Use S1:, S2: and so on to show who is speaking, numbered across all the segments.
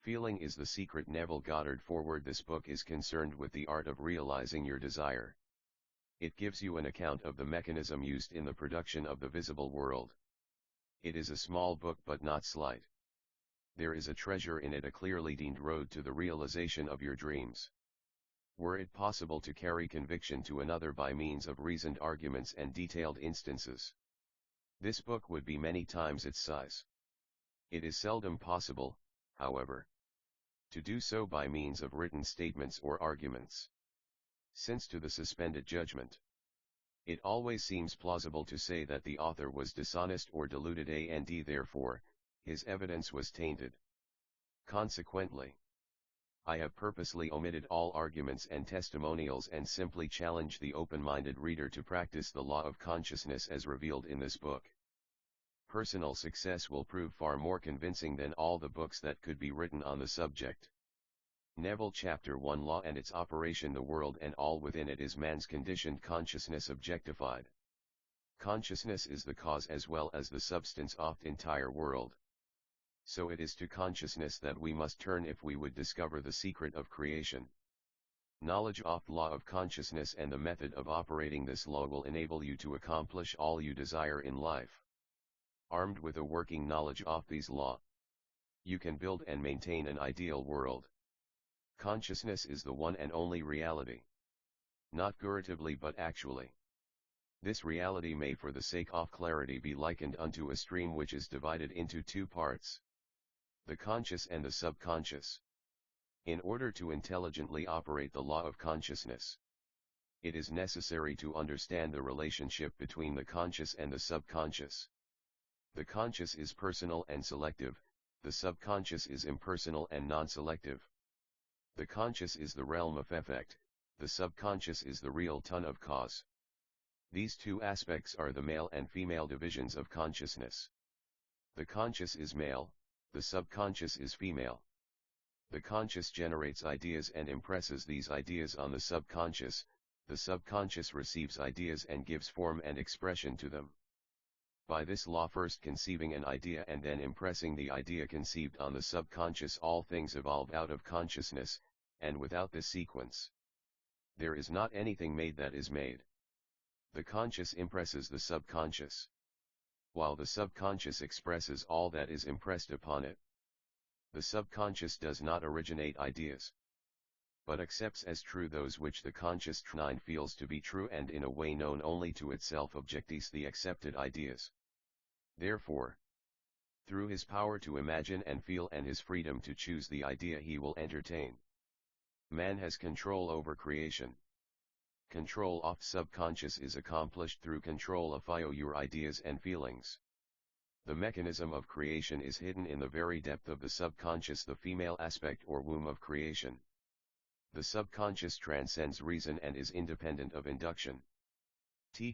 S1: Feeling is the secret. Neville Goddard. Forward. This book is concerned with the art of realizing your desire. It gives you an account of the mechanism used in the production of the visible world. It is a small book but not slight. There is a treasure in it, a clearly defined road to the realization of your dreams. Were it possible to carry conviction to another by means of reasoned arguments and detailed instances, this book would be many times its size. It is seldom possible, however, to do so by means of written statements or arguments. Since to the suspended judgment, it always seems plausible to say that the author was dishonest or deluded, and therefore, his evidence was tainted. Consequently, I have purposely omitted all arguments and testimonials and simply challenge the open-minded reader to practice the law of consciousness as revealed in this book. Personal success will prove far more convincing than all the books that could be written on the subject. Neville. Chapter 1. Law and its operation. The world and all within it is man's conditioned consciousness objectified. Consciousness is the cause as well as the substance of the entire world. So it is to consciousness that we must turn if we would discover the secret of creation. Knowledge of the law of consciousness and the method of operating this law will enable you to accomplish all you desire in life. Armed with a working knowledge of these law, you can build and maintain an ideal world. Consciousness is the one and only reality. Not figuratively but actually. This reality may for the sake of clarity be likened unto a stream which is divided into two parts, the conscious and the subconscious. In order to intelligently operate the law of consciousness, it is necessary to understand the relationship between the conscious and the subconscious. The conscious is personal and selective, the subconscious is impersonal and non-selective. The conscious is the realm of effect, the subconscious is the real ton of cause. These two aspects are the male and female divisions of consciousness. The conscious is male, the subconscious is female. The conscious generates ideas and impresses these ideas on the subconscious receives ideas and gives form and expression to them. By this law, first conceiving an idea and then impressing the idea conceived on the subconscious, all things evolve out of consciousness, and without this sequence, there is not anything made that is made. The conscious impresses the subconscious, while the subconscious expresses all that is impressed upon it. The subconscious does not originate ideas, but accepts as true those which the conscious mind feels to be true, and in a way known only to itself objects the accepted ideas. Therefore, through his power to imagine and feel and his freedom to choose the idea he will entertain, man has control over creation. Control of subconscious is accomplished through control of your ideas and feelings. The mechanism of creation is hidden in the very depth of the subconscious, the female aspect or womb of creation. The subconscious transcends reason and is independent of induction.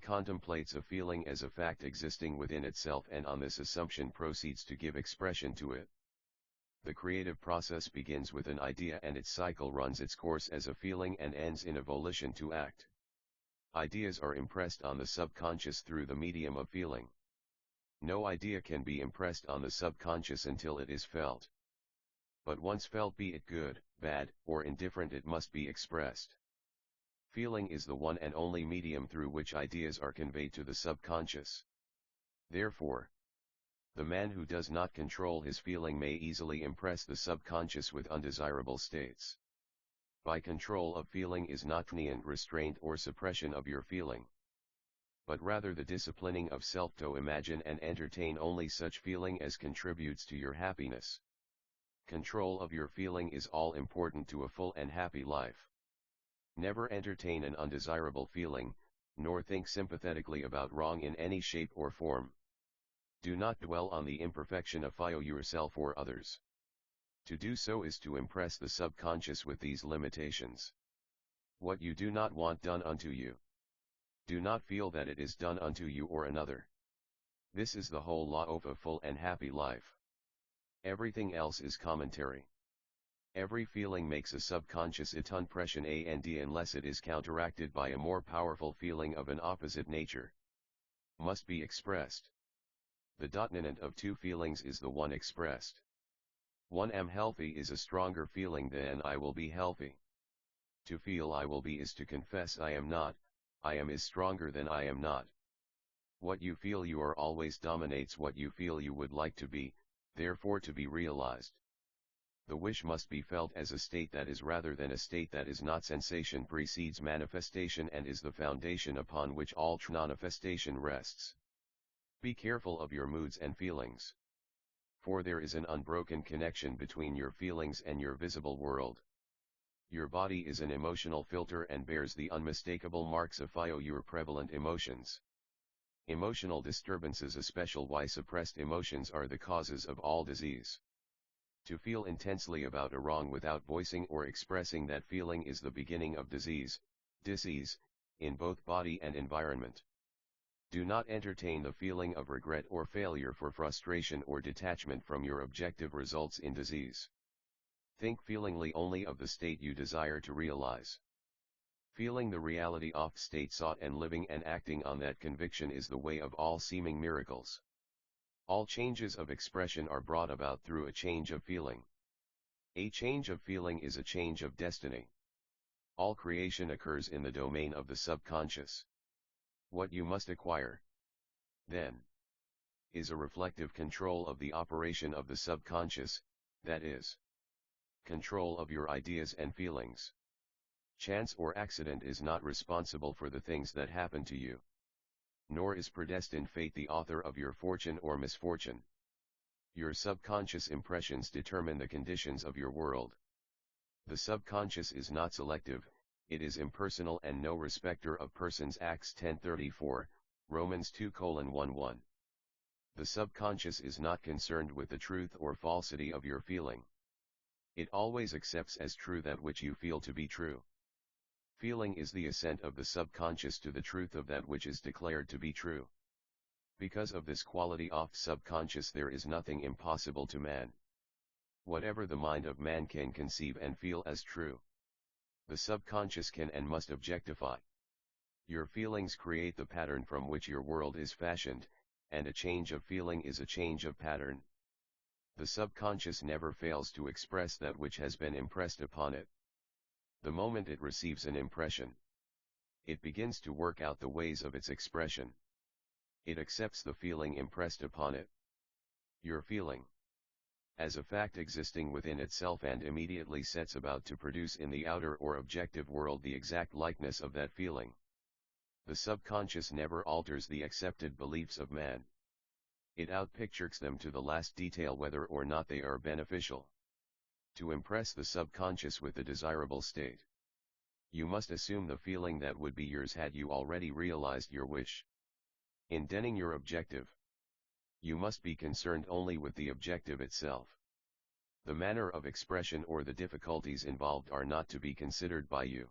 S1: Contemplates a feeling as a fact existing within itself, and on this assumption proceeds to give expression to it. The creative process begins with an idea and its cycle runs its course as a feeling and ends in a volition to act. Ideas are impressed on the subconscious through the medium of feeling. No idea can be impressed on the subconscious until it is felt. But once felt, be it good, bad, or indifferent, it must be expressed. Feeling is the one and only medium through which ideas are conveyed to the subconscious. Therefore, the man who does not control his feeling may easily impress the subconscious with undesirable states. By control of feeling is not restraint or suppression of your feeling, but rather the disciplining of self to imagine and entertain only such feeling as contributes to your happiness. Control of your feeling is all important to a full and happy life. Never entertain an undesirable feeling, nor think sympathetically about wrong in any shape or form. Do not dwell on the imperfection of yourself or others. To do so is to impress the subconscious with these limitations. What you do not want done unto you, do not feel that it is done unto you or another. This is the whole law of a full and happy life. Everything else is commentary. Every feeling makes a subconscious impression unless it is counteracted by a more powerful feeling of an opposite nature. Must be expressed. The dominant of two feelings is the one expressed. 1 am healthy is a stronger feeling than I will be healthy. To feel I will be is to confess I am not, I am is stronger than I am not. What you feel you are always dominates what you feel you would like to be, therefore to be realized. The wish must be felt as a state that is rather than a state that is not. Sensation precedes manifestation and is the foundation upon which all manifestation rests. Be careful of your moods and feelings. For there is an unbroken connection between your feelings and your visible world. Your body is an emotional filter and bears the unmistakable marks of your prevalent emotions. Emotional disturbances, especially why suppressed emotions, are the causes of all disease. To feel intensely about a wrong without voicing or expressing that feeling is the beginning of disease, in both body and environment. Do not entertain the feeling of regret or failure, for frustration or detachment from your objective results in disease. Think feelingly only of the state you desire to realize. Feeling the reality of state sought and living and acting on that conviction is the way of all seeming miracles. All changes of expression are brought about through a change of feeling. A change of feeling is a change of destiny. All creation occurs in the domain of the subconscious. What you must acquire, then, is a reflective control of the operation of the subconscious, that is, control of your ideas and feelings. Chance or accident is not responsible for the things that happen to you. Nor is predestined fate the author of your fortune or misfortune. Your subconscious impressions determine the conditions of your world. The subconscious is not selective, it is impersonal and no respecter of persons. Acts 10:34, Romans 2:11. The subconscious is not concerned with the truth or falsity of your feeling. It always accepts as true that which you feel to be true. Feeling is the assent of the subconscious to the truth of that which is declared to be true. Because of this quality of subconscious, there is nothing impossible to man. Whatever the mind of man can conceive and feel as true, the subconscious can and must objectify. Your feelings create the pattern from which your world is fashioned, and a change of feeling is a change of pattern. The subconscious never fails to express that which has been impressed upon it. The moment it receives an impression, it begins to work out the ways of its expression. It accepts the feeling impressed upon it. Your feeling, as a fact existing within itself, and immediately sets about to produce in the outer or objective world the exact likeness of that feeling. The subconscious never alters the accepted beliefs of man. It outpictures them to the last detail, whether or not they are beneficial. To impress the subconscious with the desirable state, you must assume the feeling that would be yours had you already realized your wish. In denning your objective, you must be concerned only with the objective itself. The manner of expression or the difficulties involved are not to be considered by you.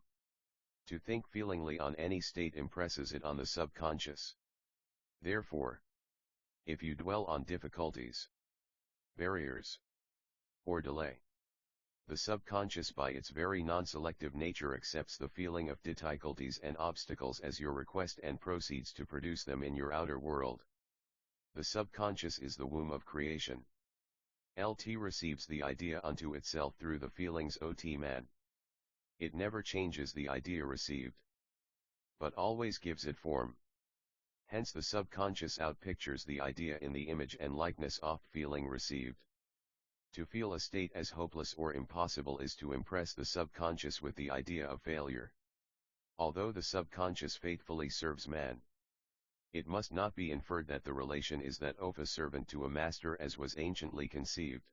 S1: To think feelingly on any state impresses it on the subconscious. Therefore, if you dwell on difficulties, barriers, or delay, the subconscious by its very non-selective nature accepts the feeling of difficulties and obstacles as your request and proceeds to produce them in your outer world. The subconscious is the womb of creation. LT receives the idea unto itself through the feelings OT man. It never changes the idea received, but always gives it form. Hence the subconscious outpictures the idea in the image and likeness of feeling received. To feel a state as hopeless or impossible is to impress the subconscious with the idea of failure. Although the subconscious faithfully serves man, it must not be inferred that the relation is that of a servant to a master as was anciently conceived.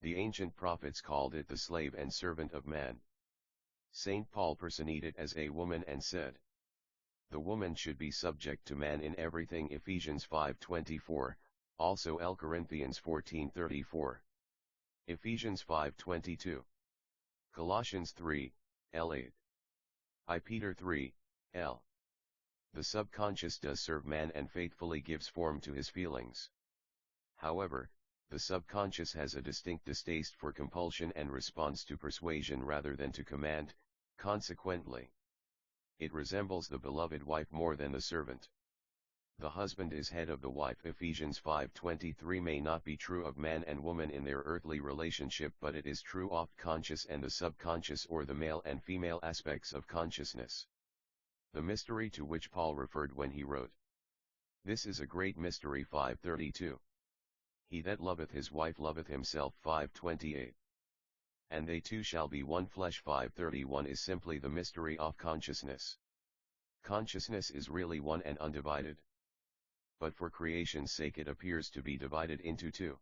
S1: The ancient prophets called it the slave and servant of man. Saint Paul personated it as a woman and said, "The woman should be subject to man in everything." Ephesians 5:24, also L Corinthians 14:34. Ephesians 5:22. Colossians 3, L8. I Peter 3, L. The subconscious does serve man and faithfully gives form to his feelings. However, the subconscious has a distinct distaste for compulsion and responds to persuasion rather than to command. Consequently, it resembles the beloved wife more than the servant. The husband is head of the wife. Ephesians 5:23 may not be true of man and woman in their earthly relationship, but it is true of conscious and the subconscious, or the male and female aspects of consciousness. The mystery to which Paul referred when he wrote, "This is a great mystery," 5:32. "He that loveth his wife loveth himself," 5:28. "And they two shall be one flesh," 5:31, is simply the mystery of consciousness. Consciousness is really one and undivided. But for creation's sake it appears to be divided into two.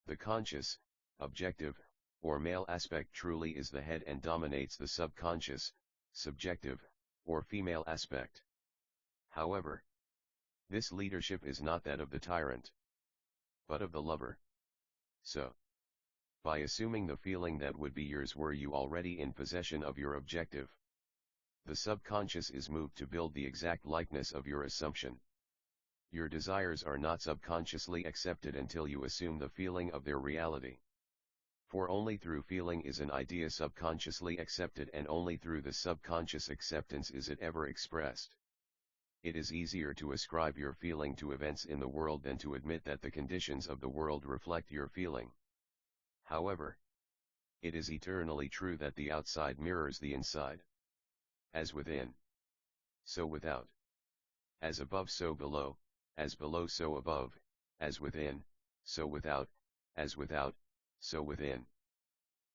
S1: The conscious, objective, or male aspect truly is the head and dominates the subconscious, subjective, or female aspect. However, this leadership is not that of the tyrant, but of the lover. So, by assuming the feeling that would be yours were you already in possession of your objective, the subconscious is moved to build the exact likeness of your assumption. Your desires are not subconsciously accepted until you assume the feeling of their reality. For only through feeling is an idea subconsciously accepted, and only through the subconscious acceptance is it ever expressed. It is easier to ascribe your feeling to events in the world than to admit that the conditions of the world reflect your feeling. However, it is eternally true that the outside mirrors the inside. As within, so without. As above so below, as below so above, as within, so without, as without, so within.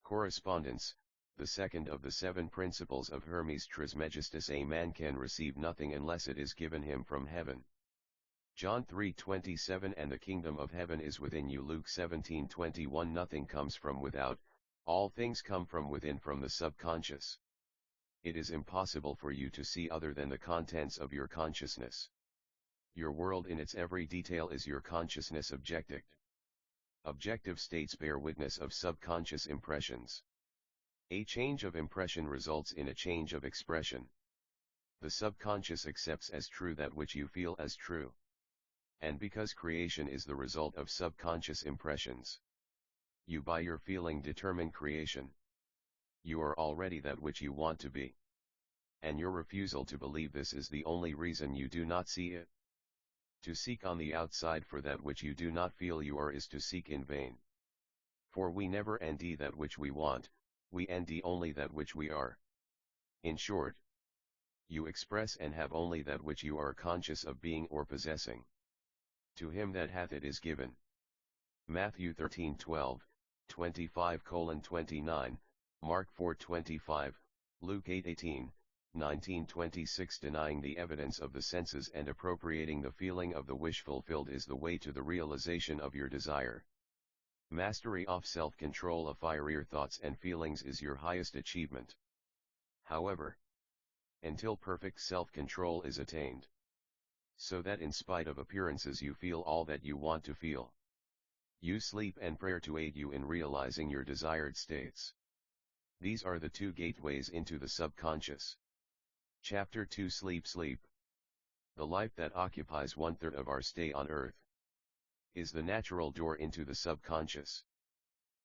S1: Correspondence, the second of the 7 principles of Hermes Trismegistus. A man can receive nothing unless it is given him from heaven. John 3:27. And the kingdom of heaven is within you. Luke 17:21. Nothing comes from without, all things come from within, from the subconscious. It is impossible for you to see other than the contents of your consciousness. Your world in its every detail is your consciousness objective. Objective states bear witness of subconscious impressions. A change of impression results in a change of expression. The subconscious accepts as true that which you feel as true. And because creation is the result of subconscious impressions, you by your feeling determine creation. You are already that which you want to be. And your refusal to believe this is the only reason you do not see it. To seek on the outside for that which you do not feel you are is to seek in vain. For we never nd that which we want, we nd only that which we are. In short, you express and have only that which you are conscious of being or possessing. To him that hath it is given. Matthew 13:12, 25:29, Mark 4:25, Luke 8:18, 19:26. Denying the evidence of the senses and appropriating the feeling of the wish fulfilled is the way to the realization of your desire. Mastery of self-control of your thoughts and feelings is your highest achievement. However, until perfect self-control is attained, so that in spite of appearances you feel all that you want to feel, use sleep and prayer to aid you in realizing your desired states. These are the 2 gateways into the subconscious. Chapter 2. Sleep. The life that occupies 1/3 of our stay on earth is the natural door into the subconscious.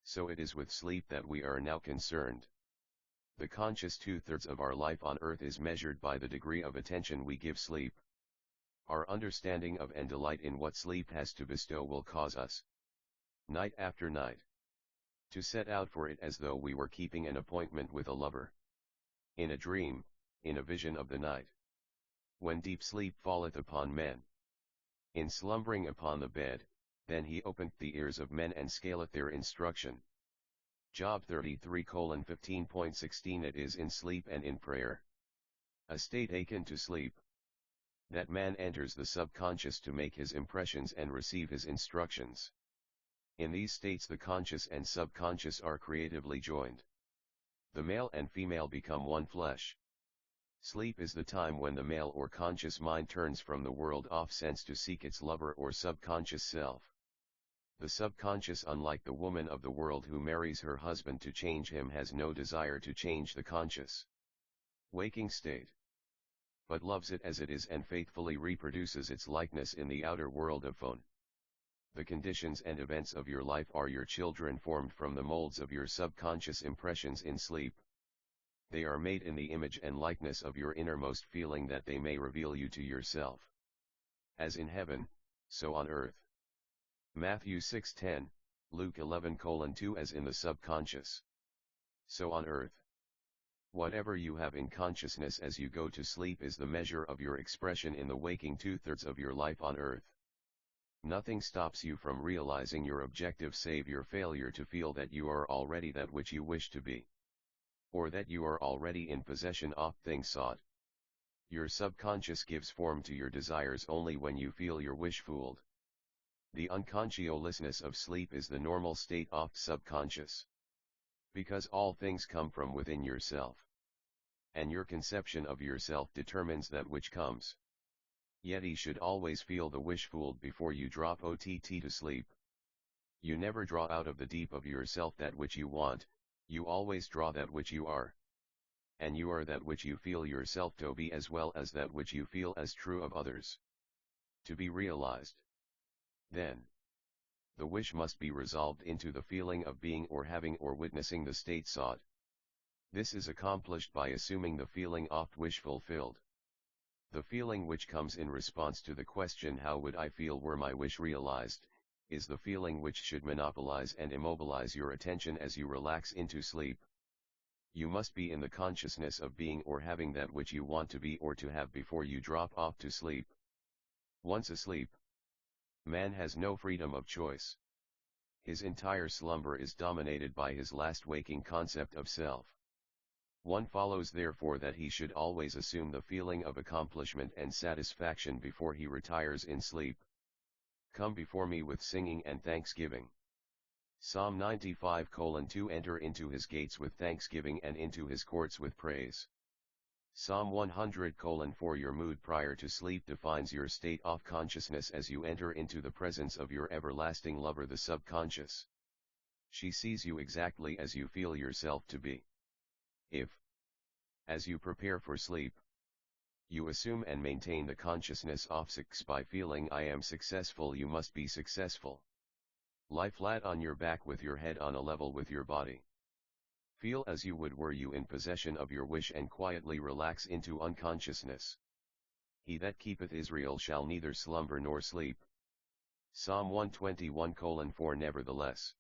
S1: So it is with sleep that we are now concerned. The conscious 2/3 of our life on earth is measured by the degree of attention we give sleep. Our understanding of and delight in what sleep has to bestow will cause us, night after night, to set out for it as though we were keeping an appointment with a lover. In a dream, in a vision of the night. When deep sleep falleth upon men, in slumbering upon the bed, then he openeth the ears of men and scaleth their instruction. Job 33:15.16. It is in sleep and in prayer, a state akin to sleep, that man enters the subconscious to make his impressions and receive his instructions. In these states the conscious and subconscious are creatively joined. The male and female become one flesh. Sleep is the time when the male or conscious mind turns from the world of sense to seek its lover or subconscious self. The subconscious, unlike the woman of the world who marries her husband to change him, has no desire to change the conscious waking state, but loves it as it is and faithfully reproduces its likeness in the outer world of phone. The conditions and events of your life are your children, formed from the molds of your subconscious impressions in sleep. They are made in the image and likeness of your innermost feeling, that they may reveal you to yourself. as in heaven, so on earth. Matthew 6:10, Luke 11:2 as in the subconscious, so on earth. Whatever you have in consciousness as you go to sleep is the measure of your expression in the waking 2/3 of your life on earth. Nothing stops you from realizing your objective save your failure to feel that you are already that which you wish to be, or that you are already in possession of things sought. Your subconscious gives form to your desires only when you feel your wish fooled. The unconsciousness of sleep is the normal state of subconscious. Because all things come from within yourself, and your conception of yourself determines that which comes. Yet you should always feel the wish fooled before you drop OTT to sleep. You never draw out of the deep of yourself that which you want, you always draw that which you are. And you are that which you feel yourself to be as well as that which you feel as true of others. To be realized. Then, the wish must be resolved into the feeling of being or having or witnessing the state sought. This is accomplished by assuming the feeling of wish fulfilled. The feeling which comes in response to the question how would I feel were my wish realized, is the feeling which should monopolize and immobilize your attention as you relax into sleep. You must be in the consciousness of being or having that which you want to be or to have before you drop off to sleep. Once asleep, man has no freedom of choice. His entire slumber is dominated by his last waking concept of self. One follows therefore that he should always assume the feeling of accomplishment and satisfaction before he retires in sleep. Come before me with singing and thanksgiving. Psalm 95:2 Enter into his gates with thanksgiving and into his courts with praise. Psalm 100:4 Your mood prior to sleep defines your state of consciousness as you enter into the presence of your everlasting lover the subconscious. She sees you exactly as you feel yourself to be. If, as you prepare for sleep, you assume and maintain the consciousness of success by feeling I am successful, you must be successful. Lie flat on your back with your head on a level with your body. Feel as you would were you in possession of your wish and quietly relax into unconsciousness. He that keepeth Israel shall neither slumber nor sleep. Psalm 121:4 Nevertheless,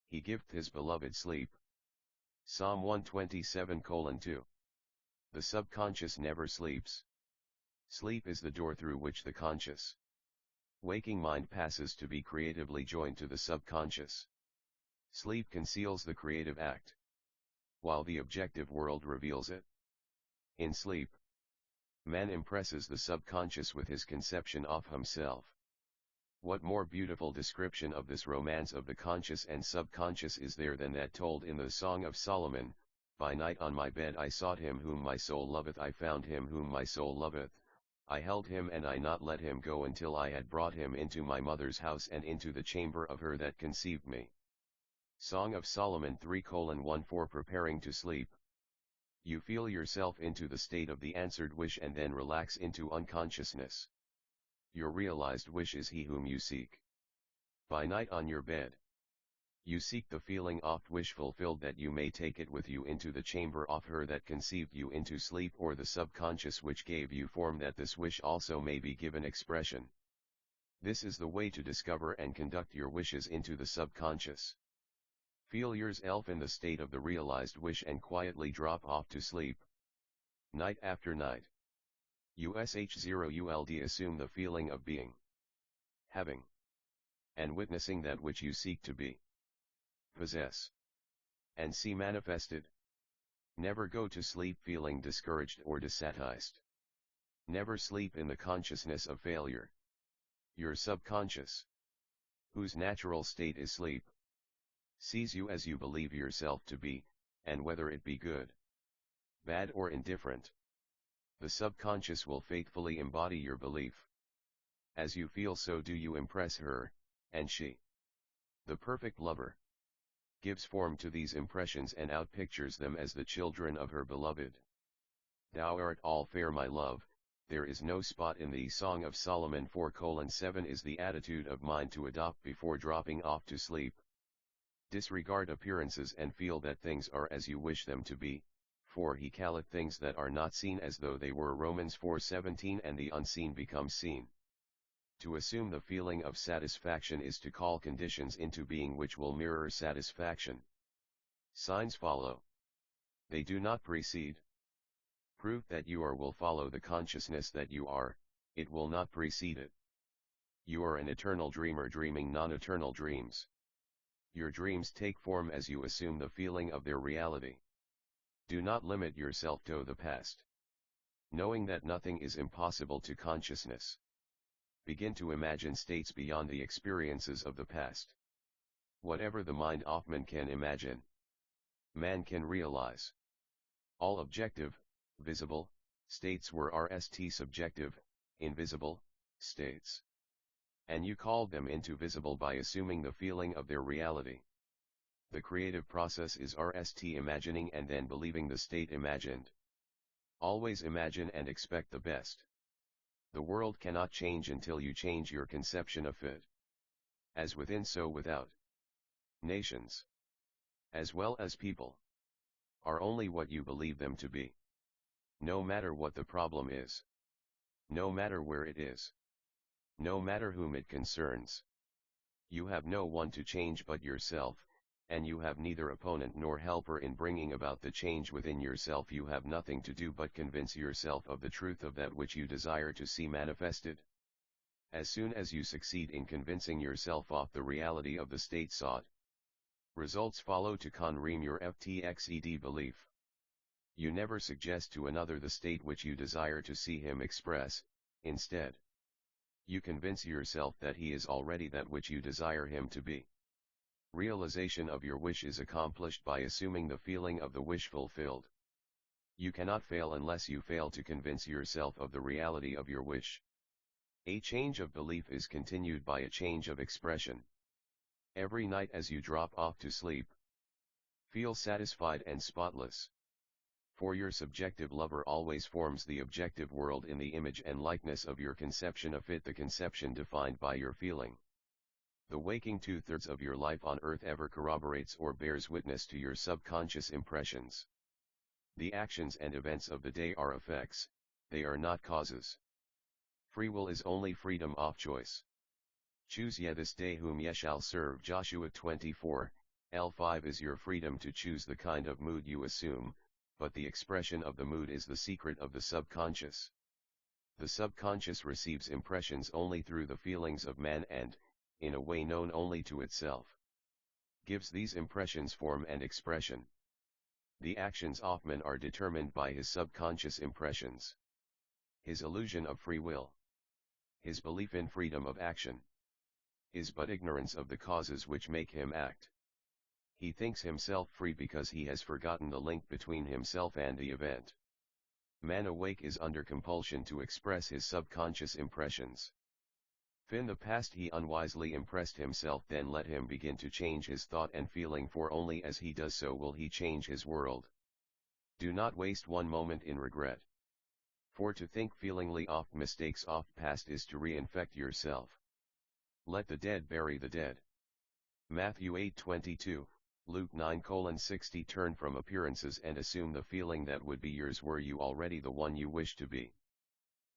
S1: he giveth his beloved sleep. Psalm 127:2 The subconscious never sleeps. Sleep is the door through which the conscious, waking mind passes to be creatively joined to the subconscious. Sleep conceals the creative act, while the objective world reveals it. In sleep, man impresses the subconscious with his conception of himself. What more beautiful description of this romance of the conscious and subconscious is there than that told in the Song of Solomon, By night on my bed I sought him whom my soul loveth, I found him whom my soul loveth, I held him and I not let him go until I had brought him into my mother's house and into the chamber of her that conceived me. Song of Solomon 3:1 For preparing to sleep. You feel yourself into the state of the answered wish and then relax into unconsciousness. Your realized wish is he whom you seek. By night on your bed, you seek the feeling oft wish fulfilled that you may take it with you into the chamber of her that conceived you into sleep, or the subconscious which gave you form that this wish also may be given expression. This is the way to discover and conduct your wishes into the subconscious. Feel yourself in the state of the realized wish and quietly drop off to sleep. Night after night. USH0ULD Assume the feeling of being, having, and witnessing that which you seek to be, possess, and see manifested. Never go to sleep feeling discouraged or dissatisfied. Never sleep in the consciousness of failure. Your subconscious, whose natural state is sleep, sees you as you believe yourself to be, and whether it be good, bad or indifferent, the subconscious will faithfully embody your belief. As you feel so do you impress her, and she, the perfect lover, gives form to these impressions and outpictures them as the children of her beloved. Thou art all fair my love, there is no spot in thee. Song of Solomon 4:7 is the attitude of mind to adopt before dropping off to sleep. Disregard appearances and feel that things are as you wish them to be, for he calleth things that are not seen as though they were. Romans 4:17 And the unseen becomes seen. To assume the feeling of satisfaction is to call conditions into being which will mirror satisfaction. Signs follow. They do not precede. Proof that you are will follow the consciousness that you are, it will not precede it. You are an eternal dreamer dreaming non-eternal dreams. Your dreams take form as you assume the feeling of their reality. Do not limit yourself to the past. Knowing that nothing is impossible to consciousness. Begin to imagine states beyond the experiences of the past. Whatever the mind of man can imagine, man can realize. All objective, visible, states were RST subjective, invisible, states. And you called them into visible by assuming the feeling of their reality. The creative process is RST imagining and then believing the state imagined. Always imagine and expect the best. The world cannot change until you change your conception of it. As within so without. Nations, as well as people, are only what you believe them to be. No matter what the problem is. No matter where it is. No matter whom it concerns. You have no one to change but yourself, and you have neither opponent nor helper in bringing about the change within yourself. You have nothing to do but convince yourself of the truth of that which you desire to see manifested. As soon as you succeed in convincing yourself of the reality of the state sought, results follow to conream your FTXED belief. You never suggest to another the state which you desire to see him express. Instead, you convince yourself that he is already that which you desire him to be. Realization of your wish is accomplished by assuming the feeling of the wish fulfilled. You cannot fail unless you fail to convince yourself of the reality of your wish. A change of belief is continued by a change of expression. Every night as you drop off to sleep, feel satisfied and spotless. For your subjective lover always forms the objective world in the image and likeness of your conception of it, the conception defined by your feeling. The waking 2/3 of your life on earth ever corroborates or bears witness to your subconscious impressions. The actions and events of the day are effects, they are not causes. Free will is only freedom of choice. Choose ye this day whom ye shall serve. Joshua 24:5 is your freedom to choose the kind of mood you assume, but the expression of the mood is the secret of the subconscious. The subconscious receives impressions only through the feelings of man and, in a way known only to itself, gives these impressions form and expression. The actions of man are determined by his subconscious impressions. His illusion of free will, his belief in freedom of action, is but ignorance of the causes which make him act. He thinks himself free because he has forgotten the link between himself and the event. Man awake is under compulsion to express his subconscious impressions. In the past he unwisely impressed himself, then let him begin to change his thought and feeling, for only as he does so will he change his world. Do not waste one moment in regret. For to think feelingly of mistakes of past is to reinfect yourself. Let the dead bury the dead. Matthew 8:22, Luke 9:60. Turn from appearances and assume the feeling that would be yours were you already the one you wish to be.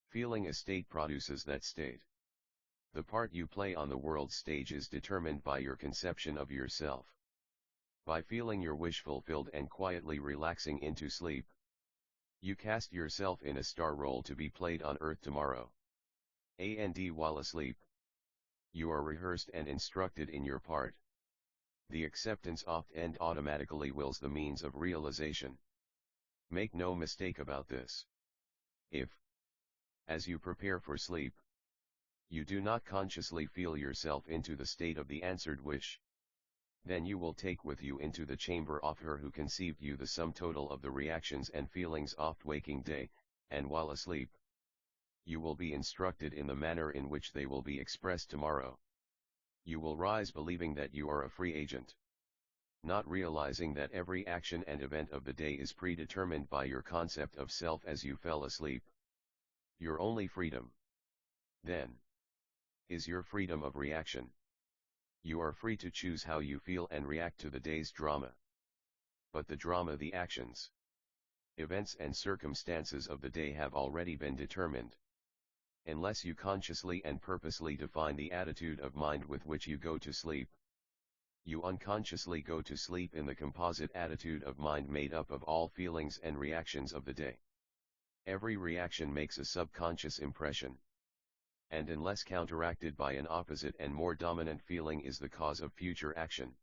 S1: Feeling a state produces that state. The part you play on the world stage is determined by your conception of yourself. By feeling your wish fulfilled and quietly relaxing into sleep, you cast yourself in a star role to be played on earth tomorrow. And while asleep, you are rehearsed and instructed in your part. The acceptance of end automatically wills the means of realization. Make no mistake about this. If, as you prepare for sleep, you do not consciously feel yourself into the state of the answered wish, then you will take with you into the chamber of her who conceived you the sum total of the reactions and feelings of waking day, and while asleep, you will be instructed in the manner in which they will be expressed tomorrow. You will rise believing that you are a free agent, not realizing that every action and event of the day is predetermined by your concept of self as you fell asleep. Your only freedom, then, is your freedom of reaction. You are free to choose how you feel and react to the day's drama. But the drama, the actions, events and circumstances of the day have already been determined. Unless you consciously and purposely define the attitude of mind with which you go to sleep, you unconsciously go to sleep in the composite attitude of mind made up of all feelings and reactions of the day. Every reaction makes a subconscious impression, and unless counteracted by an opposite and more dominant feeling is the cause of future action.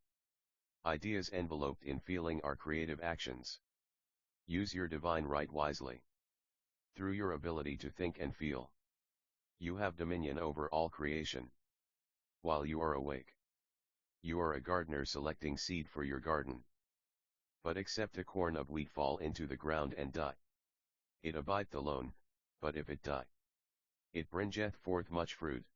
S1: Ideas enveloped in feeling are creative actions. Use your divine right wisely. Through your ability to think and feel, you have dominion over all creation. While you are awake, you are a gardener selecting seed for your garden. But except a corn of wheat fall into the ground and die, it abideth alone, but if it die, it bringeth forth much fruit.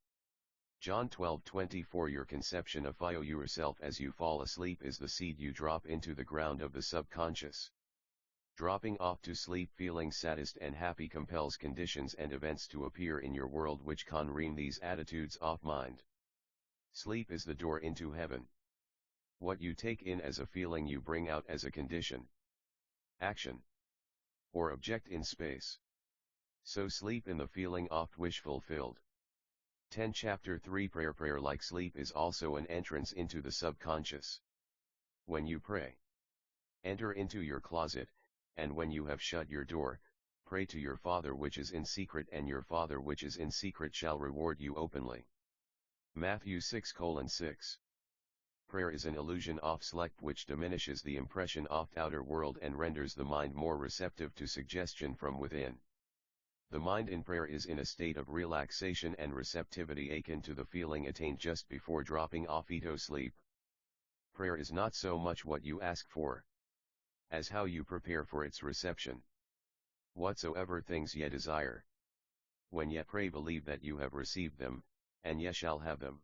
S1: John 12:24. Your conception of yourself as you fall asleep is the seed you drop into the ground of the subconscious. Dropping off to sleep feeling saddest and happy compels conditions and events to appear in your world which can ream these attitudes off mind. Sleep is the door into heaven. What you take in as a feeling you bring out as a condition, action, or object in space. So sleep in the feeling oft wish fulfilled. 10 Chapter 3 Prayer like sleep is also an entrance into the subconscious. When you pray, enter into your closet, and when you have shut your door, pray to your Father which is in secret, and your Father which is in secret shall reward you openly. Matthew 6:6. Prayer is an illusion of sleep which diminishes the impression of outer world and renders the mind more receptive to suggestion from within. The mind in prayer is in a state of relaxation and receptivity akin to the feeling attained just before dropping off into sleep. Prayer is not so much what you ask for, as how you prepare for its reception. Whatsoever things ye desire, when ye pray, believe that you have received them, and ye shall have them.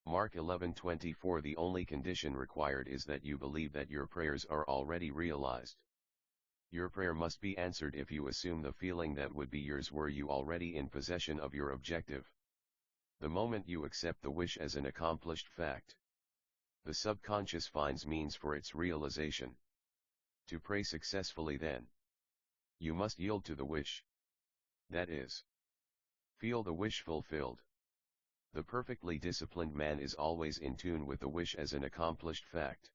S1: Mark 11:24. The only condition required is that you believe that your prayers are already realized. Your prayer must be answered if you assume the feeling that would be yours were you already in possession of your objective. The moment you accept the wish as an accomplished fact, the subconscious finds means for its realization. To pray successfully, then, you must yield to the wish. That is, feel the wish fulfilled. The perfectly disciplined man is always in tune with the wish as an accomplished fact.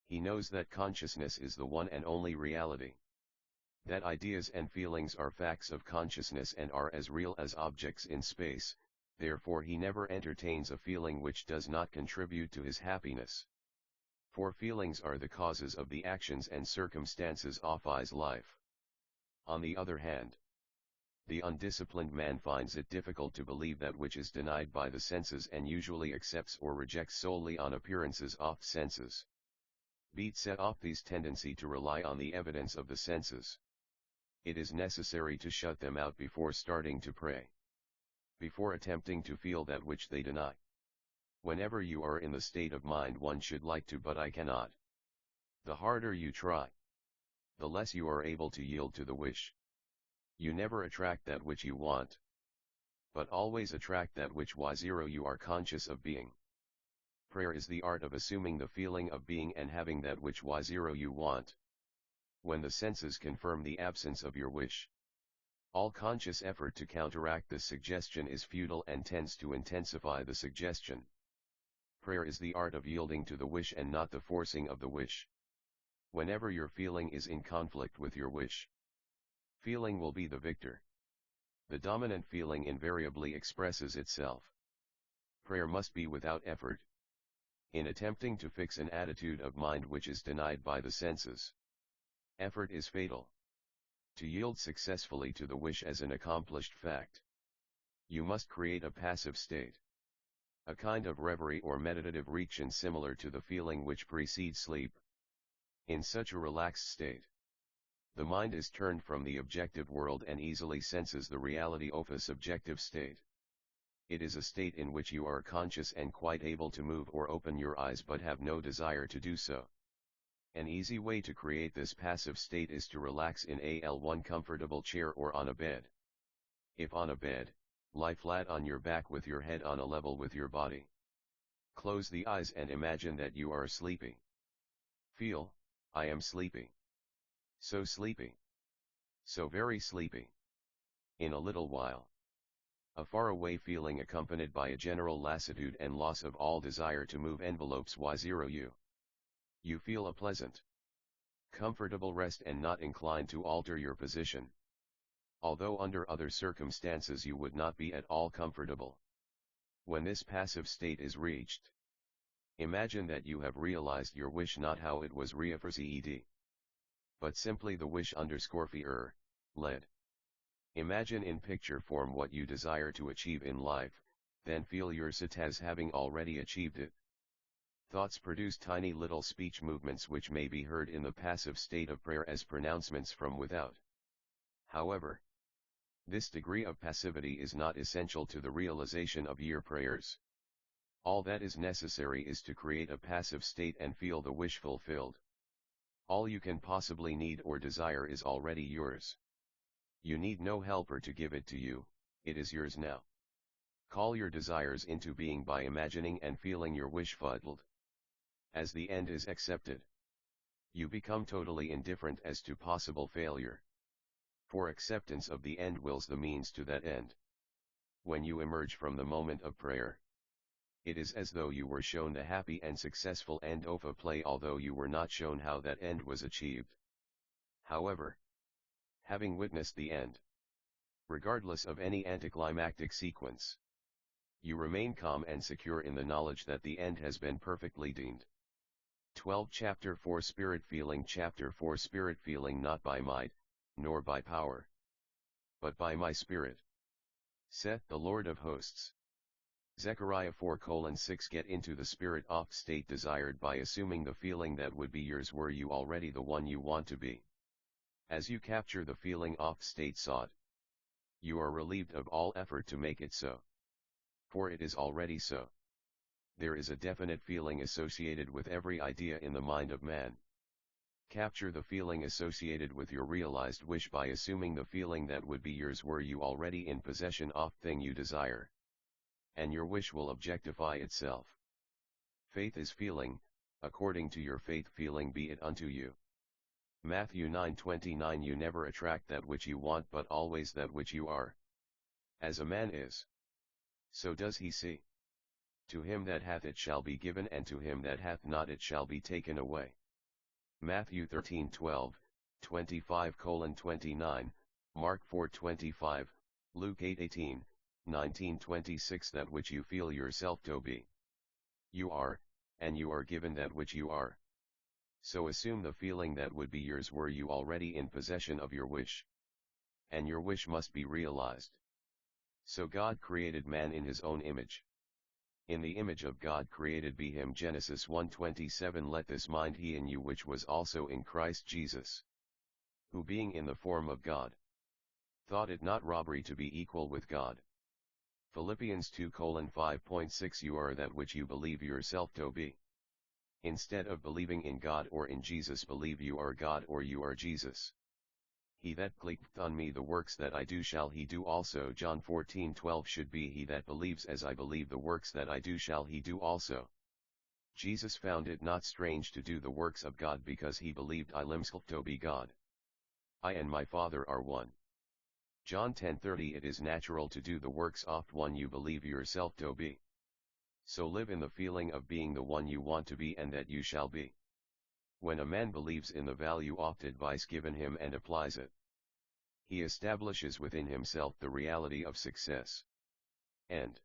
S1: He knows that consciousness is the one and only reality. That ideas and feelings are facts of consciousness and are as real as objects in space, therefore he never entertains a feeling which does not contribute to his happiness. For feelings are the causes of the actions and circumstances of his life. On the other hand, the undisciplined man finds it difficult to believe that which is denied by the senses and usually accepts or rejects solely on appearances of senses. Beat set off these tendency to rely on the evidence of the senses. It is necessary to shut them out before starting to pray, before attempting to feel that which they deny. Whenever you are in the state of mind one should like to but I cannot, the harder you try, the less you are able to yield to the wish. You never attract that which you want, but always attract that which you are conscious of being. Prayer is the art of assuming the feeling of being and having that which you want. When the senses confirm the absence of your wish, all conscious effort to counteract this suggestion is futile and tends to intensify the suggestion. Prayer is the art of yielding to the wish and not the forcing of the wish. Whenever your feeling is in conflict with your wish, feeling will be the victor. The dominant feeling invariably expresses itself. Prayer must be without effort. In attempting to fix an attitude of mind which is denied by the senses, effort is fatal. To yield successfully to the wish as an accomplished fact, you must create a passive state, a kind of reverie or meditative region similar to the feeling which precedes sleep. In such a relaxed state, the mind is turned from the objective world and easily senses the reality of a subjective state. It is a state in which you are conscious and quite able to move or open your eyes but have no desire to do so. An easy way to create this passive state is to relax in a one comfortable chair or on a bed. If on a bed, lie flat on your back with your head on a level with your body. Close the eyes and imagine that you are sleepy. Feel, I am sleepy. So sleepy. So very sleepy. In a little while, A faraway feeling accompanied by a general lassitude and loss of all desire to move envelopes y0u. You feel a pleasant, comfortable rest and not inclined to alter your position. Although under other circumstances you would not be at all comfortable. When this passive state is reached, imagine that you have realized your wish, not how it was realized, but simply the wish _ led. Imagine in picture form what you desire to achieve in life, then feel yourself as having already achieved it. Thoughts produce tiny little speech movements which may be heard in the passive state of prayer as pronouncements from without. However, this degree of passivity is not essential to the realization of your prayers. All that is necessary is to create a passive state and feel the wish fulfilled. All you can possibly need or desire is already yours. You need no helper to give it to you, it is yours now. Call your desires into being by imagining and feeling your wish fulfilled. As the end is accepted, you become totally indifferent as to possible failure. For acceptance of the end wills the means to that end. When you emerge from the moment of prayer, it is as though you were shown the happy and successful end of a play, although you were not shown how that end was achieved. However, having witnessed the end, regardless of any anticlimactic sequence, you remain calm and secure in the knowledge that the end has been perfectly deemed. 12 Chapter 4 Spirit Feeling. Chapter 4 Spirit Feeling. Not by might, nor by power, but by my Spirit, saith the Lord of hosts. Zechariah 4:6. Get into the spirit of state desired by assuming the feeling that would be yours were you already the one you want to be. As you capture the feeling of state sought, you are relieved of all effort to make it so. For it is already so. There is a definite feeling associated with every idea in the mind of man. Capture the feeling associated with your realized wish by assuming the feeling that would be yours were you already in possession of thing you desire. And your wish will objectify itself. Faith is feeling, according to your faith feeling be it unto you. Matthew 9:29. You never attract that which you want but always that which you are. As a man is, so does he see. To him that hath it shall be given, and to him that hath not it shall be taken away. Matthew 13:12, 25:29, Mark 4:25, Luke 8:18, 19:26. That which you feel yourself to be, you are, and you are given that which you are. So assume the feeling that would be yours were you already in possession of your wish. And your wish must be realized. So God created man in his own image. In the image of God created be him. Genesis 1:27. Let this mind he in you which was also in Christ Jesus, who being in the form of God, thought it not robbery to be equal with God. Philippians 2:5.6. You are that which you believe yourself to be. Instead of believing in God or in Jesus, believe you are God or you are Jesus. He that believeth on me, the works that I do shall he do also. John 14:12 should be he that believes as I believe, the works that I do shall he do also. Jesus found it not strange to do the works of God because he believed I himself to be God. I and my Father are one. John 10:30. It is natural to do the works of one you believe yourself to be. So live in the feeling of being the one you want to be and that you shall be. When a man believes in the value of advice given him and applies it, he establishes within himself the reality of success. End.